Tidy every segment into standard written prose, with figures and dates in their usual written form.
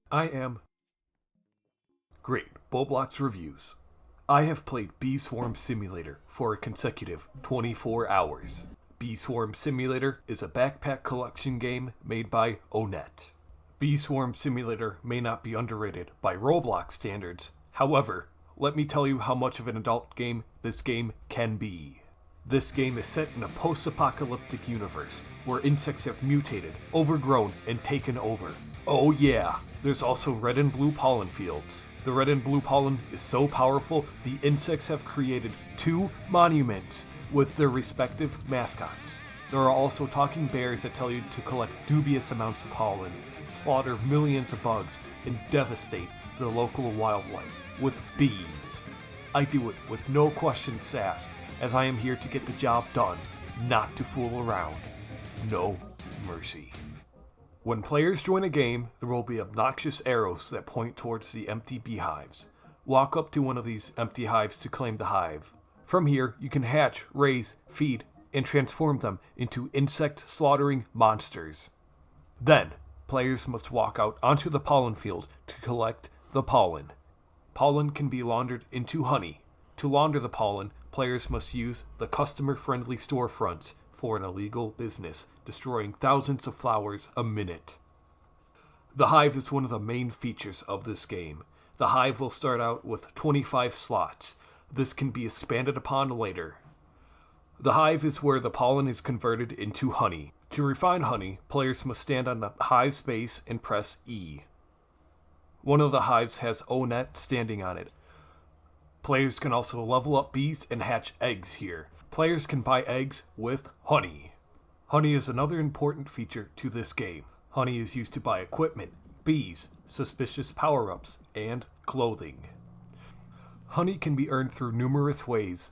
I am GreatBobloxReviews. I have played Bee Swarm Simulator for a consecutive 24 hours. Bee Swarm Simulator is a backpack collection game made by Onet. Bee Swarm Simulator may not be underrated by Roblox standards. However, let me tell you how much of an adult game this game can be. This game is set in a post-apocalyptic universe where insects have mutated, overgrown, and taken over. Oh yeah, there's also red and blue pollen fields. The red and blue pollen is so powerful, the insects have created 2 monuments with their respective mascots. There are also talking bears that tell you to collect dubious amounts of pollen, slaughter millions of bugs, and devastate the local wildlife with bees. I do it with no questions asked, as I am here to get the job done, not to fool around. No mercy. When players join a game, there will be obnoxious arrows that point towards the empty beehives. Walk up to one of these empty hives to claim the hive. From here, you can hatch, raise, feed, and transform them into insect-slaughtering monsters. Then, players must walk out onto the pollen field to collect the pollen. Pollen can be laundered into honey. To launder the pollen, players must use the customer-friendly storefronts for an illegal business, destroying thousands of flowers a minute. The hive is one of the main features of this game. The hive will start out with 25 slots. This can be expanded upon later. The hive is where the pollen is converted into honey. To refine honey, players must stand on the hive's base and press E. One of the hives has Onet standing on it. Players can also level up bees and hatch eggs here. Players can buy eggs with honey. Honey is another important feature to this game. Honey is used to buy equipment, bees, suspicious power-ups, and clothing. Honey can be earned through numerous ways.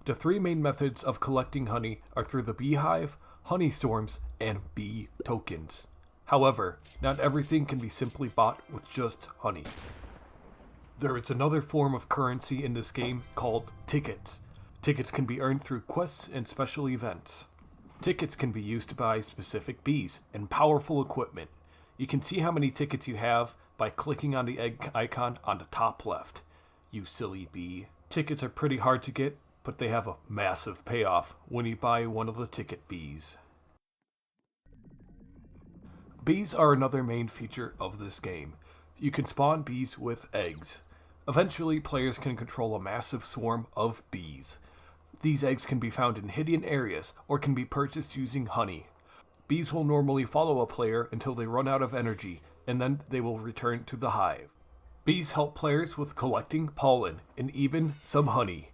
The 3 main methods of collecting honey are through the beehive, honey storms, and bee tokens. However, not everything can be simply bought with just honey. There is another form of currency in this game called tickets. Tickets can be earned through quests and special events. Tickets can be used to buy specific bees and powerful equipment. You can see how many tickets you have by clicking on the egg icon on the top left. You silly bee. Tickets are pretty hard to get, but they have a massive payoff when you buy one of the ticket bees. Bees are another main feature of this game. You can spawn bees with eggs. Eventually, players can control a massive swarm of bees. These eggs can be found in hidden areas or can be purchased using honey. Bees will normally follow a player until they run out of energy, and then they will return to the hive. Bees help players with collecting pollen and even some honey.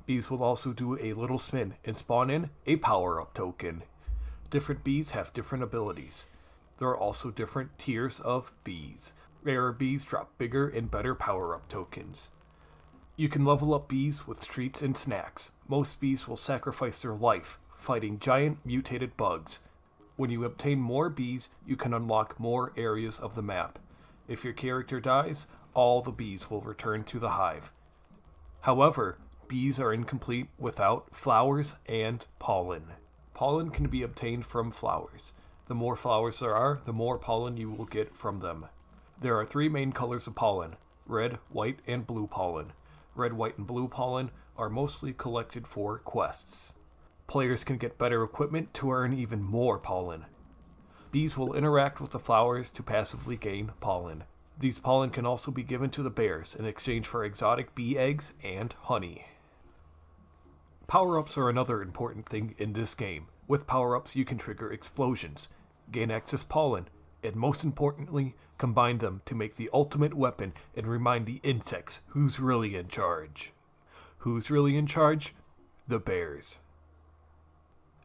Bees will also do a little spin and spawn in a power-up token. Different bees have different abilities. There are also different tiers of bees. Rarer bees drop bigger and better power-up tokens. You can level up bees with treats and snacks. Most bees will sacrifice their life, fighting giant mutated bugs. When you obtain more bees, you can unlock more areas of the map. If your character dies, all the bees will return to the hive. However, bees are incomplete without flowers and pollen. Pollen can be obtained from flowers. The more flowers there are, the more pollen you will get from them. There are 3 main colors of pollen: red, white, and blue pollen. Red, white, and blue pollen are mostly collected for quests. Players can get better equipment to earn even more pollen. Bees will interact with the flowers to passively gain pollen. These pollen can also be given to the bears in exchange for exotic bee eggs and honey. Power-ups are another important thing in this game. With power-ups, you can trigger explosions, gain excess pollen, and most importantly, combine them to make the ultimate weapon and remind the insects who's really in charge. Who's really in charge? The bears.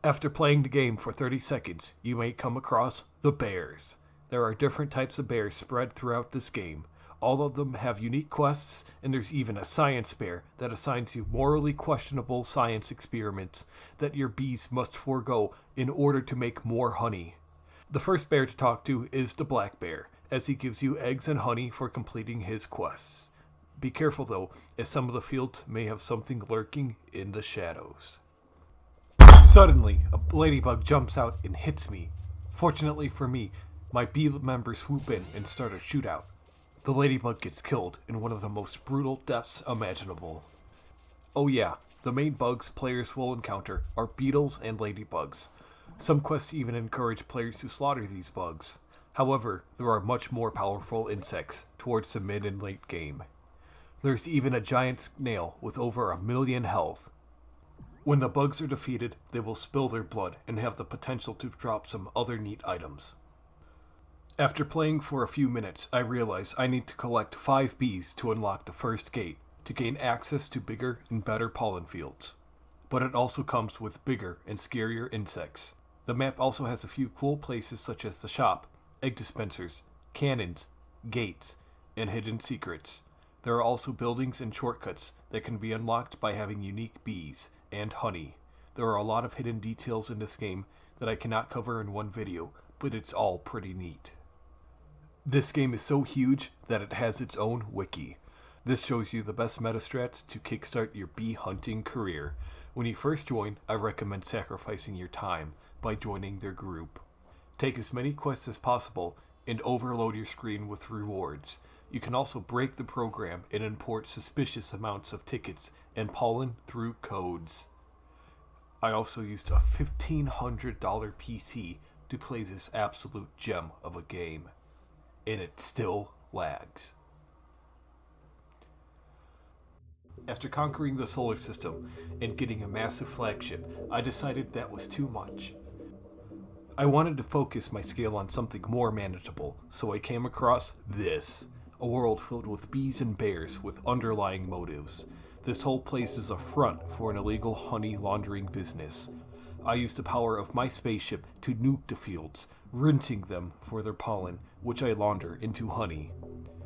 After playing the game for 30 seconds, you may come across the bears. There are different types of bears spread throughout this game. All of them have unique quests, and there's even a science bear that assigns you morally questionable science experiments that your bees must forego in order to make more honey. The first bear to talk to is the black bear, as he gives you eggs and honey for completing his quests. Be careful though, as some of the fields may have something lurking in the shadows. Suddenly, a ladybug jumps out and hits me. Fortunately for me, My bee members swoop in and start a shootout. The ladybug gets killed in one of the most brutal deaths imaginable. Oh yeah, the main bugs players will encounter are beetles and ladybugs. Some quests even encourage players to slaughter these bugs. However, there are much more powerful insects towards the mid and late game. There's even a giant snail with over 1 million health. When the bugs are defeated, they will spill their blood and have the potential to drop some other neat items. After playing for a few minutes, I realize I need to collect 5 bees to unlock the first gate to gain access to bigger and better pollen fields. But it also comes with bigger and scarier insects. The map also has a few cool places such as the shop, egg dispensers, cannons, gates, and hidden secrets. There are also buildings and shortcuts that can be unlocked by having unique bees and honey. There are a lot of hidden details in this game that I cannot cover in one video, but it's all pretty neat. This game is so huge that it has its own wiki. This shows you the best meta strats to kickstart your bee hunting career. When you first join, I recommend sacrificing your time by joining their group. Take as many quests as possible and overload your screen with rewards. You can also break the program and import suspicious amounts of tickets and pollen through codes. I also used a $1,500 PC to play this absolute gem of a game. And it still lags. After conquering the solar system and getting a massive flagship, I decided that was too much. I wanted to focus my skill on something more manageable, so I came across this. A world filled with bees and bears with underlying motives. This whole place is a front for an illegal honey laundering business. I used the power of my spaceship to nuke the fields, rinsing them for their pollen, which I launder into honey.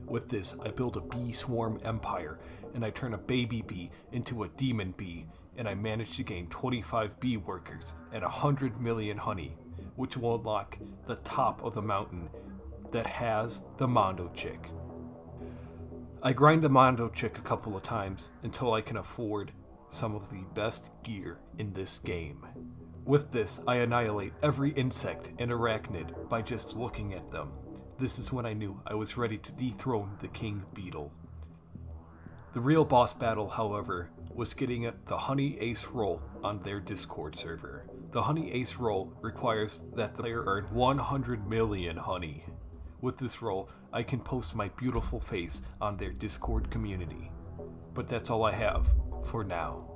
With this, I build a bee swarm empire, and I turn a baby bee into a demon bee, and I manage to gain 25 bee workers and 100 million honey, which will unlock the top of the mountain that has the Mondo Chick. I grind the Mondo Chick a couple of times until I can afford some of the best gear in this game. With this, I annihilate every insect and arachnid by just looking at them. This is when I knew I was ready to dethrone the King Beetle. The real boss battle, however, was getting at the Honey Ace roll on their Discord server. The Honey Ace roll requires that the player earn 100 million honey. With this roll, I can post my beautiful face on their Discord community. But that's all I have for now.